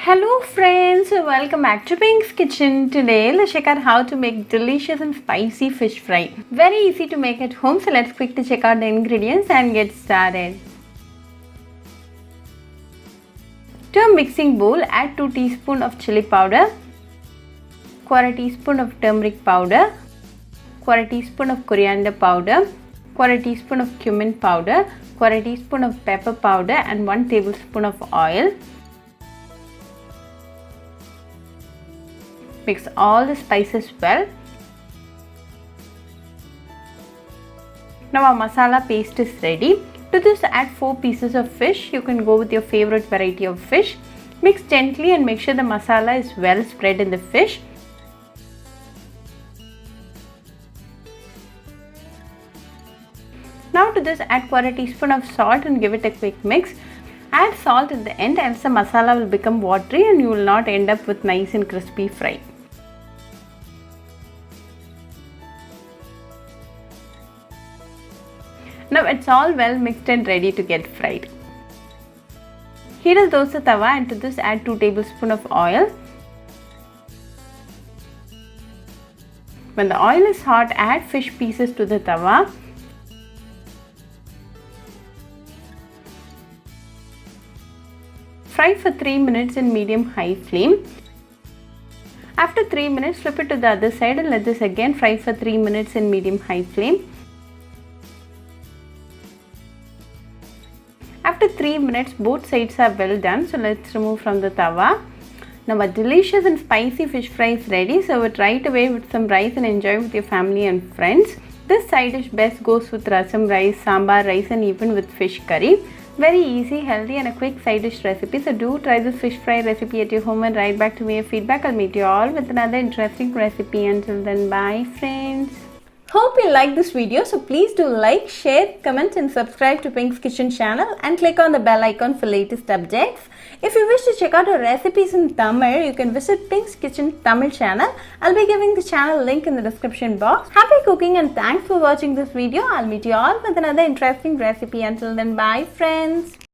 Hello friends, welcome back to Pink's Kitchen. Today let's check out how to make delicious and spicy fish fry. Very easy to make at home, so let's quickly check out the ingredients and get started. To a mixing bowl, add 2 teaspoons of chili powder, 1/4 teaspoon of turmeric powder, 1/4 teaspoon of coriander powder, 1/4 teaspoon of cumin powder, 1/4 teaspoon of pepper powder and 1 tablespoon of oil. Mix all the spices well. Now our masala paste is ready. To this add 4 pieces of fish. You can go with your favorite variety of fish. Mix gently and make sure the masala is well spread in the fish. Now to this add 1/4 teaspoon of salt and give it a quick mix. Add salt at the end, else the masala will become watery and you will not end up with nice and crispy fry. Now it's all well mixed and ready to get fried. Heat a dosa tawa and to this add 2 tablespoons of oil. When the oil is hot, add fish pieces to the tawa. Fry for 3 minutes in medium-high flame. After 3 minutes, flip it to the other side and let this again fry for 3 minutes in medium-high flame. After 3 minutes, both sides are well done, so let's remove from the tawa. Now a delicious and spicy fish fry is ready. Serve it right away with some rice and enjoy with your family and friends. This side dish best goes with rasam rice, sambar rice and even with fish curry. Very easy, healthy and a quick side dish recipe. So do try this fish fry recipe at your home and write back to me your feedback. I'll meet you all with another interesting recipe. Until then, bye friends. Hope you like this video, so please do like, share, comment and subscribe to Pink's Kitchen channel and click on the bell icon for latest updates. If you wish to check out our recipes in Tamil, you can visit Pink's Kitchen Tamil channel. I'll be giving the channel link in the description box. Happy cooking and thanks for watching this video. I'll meet you all with another interesting recipe. Until then, bye friends.